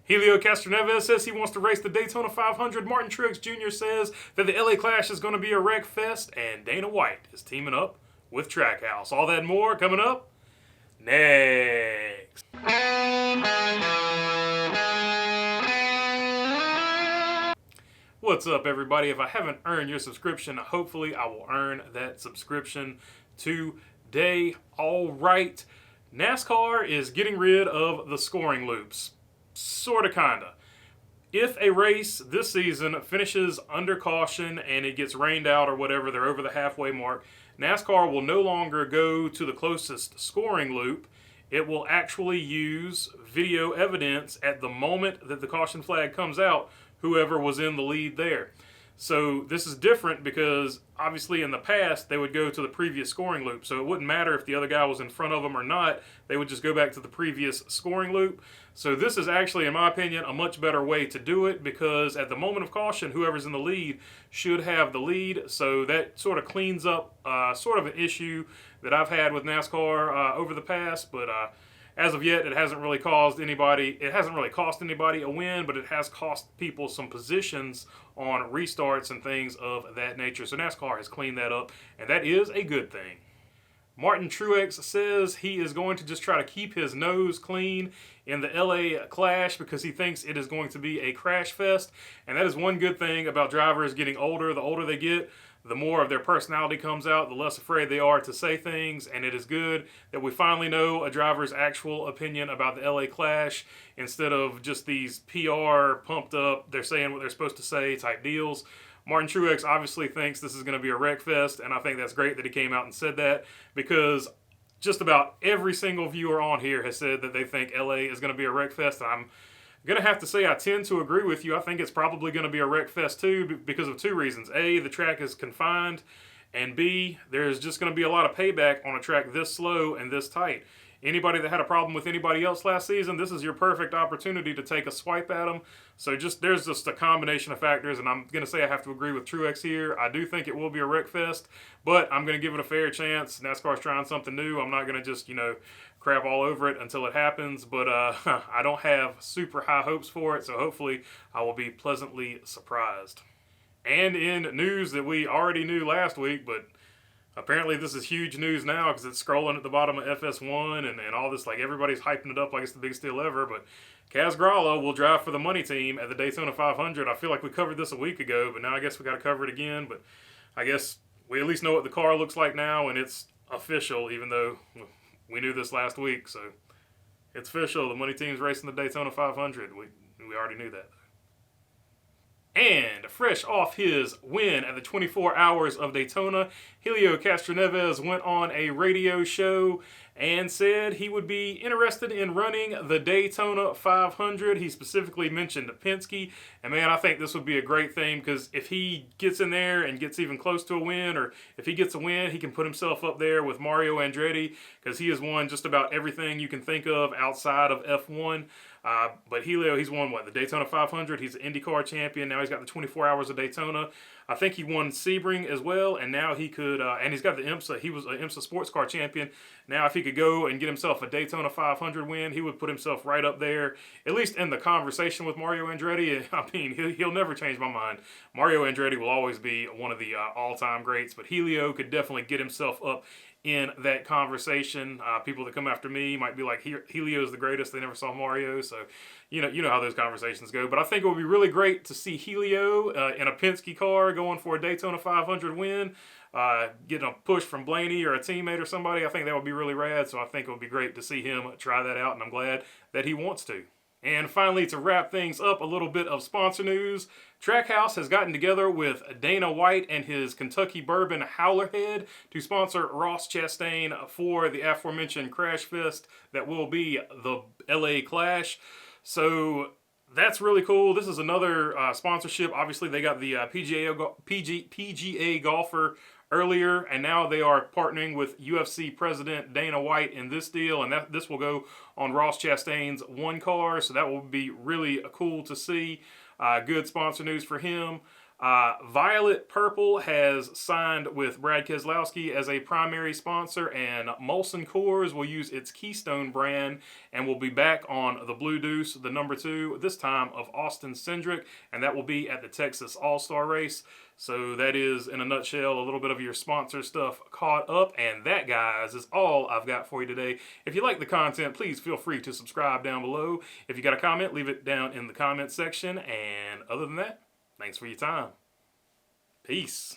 Helio Castroneves says he wants to race the Daytona 500. Martin Truex Jr. says that the LA Clash is going to be a Wreckfest. And Dana White is teaming up with Trackhouse. All that and more coming up next. What's up, everybody? If I haven't earned your subscription, hopefully I will earn that subscription today. All right. NASCAR is getting rid of the scoring loops. Sorta, kinda. If a race this season finishes under caution and it gets rained out or whatever, they're over the halfway mark, NASCAR will no longer go to the closest scoring loop. It will actually use video evidence at the moment that the caution flag comes out, whoever was in the lead there. So this is different because obviously in the past they would go to the previous scoring loop. So it wouldn't matter if the other guy was in front of them or not. They would just go back to the previous scoring loop. So this is actually, in my opinion, a much better way to do it because at the moment of caution, whoever's in the lead should have the lead. So that sort of cleans up sort of an issue that I've had with NASCAR over the past. But as of yet, it hasn't really caused anybody. It hasn't really cost anybody a win, but it has cost people some positions on restarts and things of that nature. So NASCAR has cleaned that up, and that is a good thing. Martin Truex says he is going to just try to keep his nose clean in the LA Clash because he thinks it is going to be a crash fest. And that is one good thing about drivers getting older. The older they get, the more of their personality comes out, the less afraid they are to say things. And it is good that we finally know a driver's actual opinion about the LA Clash instead of just these PR pumped up, they're saying what they're supposed to say type deals. Martin Truex obviously thinks this is going to be a Wreckfest, and I think that's great that he came out and said that because just about every single viewer on here has said that they think LA is going to be a Wreckfest. I'm going to have to say I tend to agree with you. I think it's probably going to be a Wreckfest too because of two reasons. A, the track is confined, and B, there's just going to be a lot of payback on a track this slow and this tight. Anybody that had a problem with anybody else last season, this is your perfect opportunity to take a swipe at them. So there's just a combination of factors, and I'm going to say I have to agree with Truex here. I do think it will be a Wreckfest, but I'm going to give it a fair chance. NASCAR's trying something new. I'm not going to just, crap all over it until it happens, but I don't have super high hopes for it, so hopefully I will be pleasantly surprised. And in news that we already knew last week, but apparently this is huge news now because it's scrolling at the bottom of FS1 and all this, like everybody's hyping it up like it's the biggest deal ever, but Kaz Grala will drive for the money team at the Daytona 500. I feel like we covered this a week ago, but now I guess we got to cover it again, but I guess we at least know what the car looks like now, and it's official, even though we knew this last week, so it's official. The money team's racing the Daytona 500. We already knew that. And fresh off his win at the 24 Hours of Daytona, Helio Castroneves went on a radio show and said he would be interested in running the Daytona 500. He specifically mentioned Penske. And man, I think this would be a great thing because if he gets in there and gets even close to a win, or if he gets a win, he can put himself up there with Mario Andretti because he has won just about everything you can think of outside of F1. But Helio, he's won the Daytona 500. He's an IndyCar champion. Now he's got the 24 Hours of Daytona. I think he won Sebring as well, and now he could, and he's got the IMSA. He was an IMSA sports car champion. Now if he could go and get himself a Daytona 500 win, he would put himself right up there, at least in the conversation with Mario Andretti. I mean, he'll never change my mind. Mario Andretti will always be one of the all-time greats, but Helio could definitely get himself up in that conversation. People that come after me might be like, Helio's the greatest. They never saw Mario. So, you know how those conversations go. But I think it would be really great to see Helio in a Penske car going for a Daytona 500 win, getting a push from Blaney or a teammate or somebody. I think that would be really rad. So I think it would be great to see him try that out. And I'm glad that he wants to. And finally, to wrap things up, a little bit of sponsor news. Trackhouse has gotten together with Dana White and his Kentucky Bourbon Howlerhead to sponsor Ross Chastain for the aforementioned Crash Fest that will be the LA Clash. So that's really cool. This is another sponsorship. Obviously, they got the PGA golfer earlier, and now they are partnering with UFC president Dana White in this deal, and this will go on Ross Chastain's one car, so that will be really cool to see. Good sponsor news for him. Violet Purple has signed with Brad Keselowski as a primary sponsor, and Molson Coors will use its Keystone brand and will be back on the Blue Deuce, the number 2, this time of Austin Cindric, and that will be at the Texas All-Star Race. So that is, in a nutshell, a little bit of your sponsor stuff caught up. And that, guys, is all I've got for you today. If you like the content, please feel free to subscribe down below. If you got a comment, leave it down in the comment section. And other than that, thanks for your time. Peace.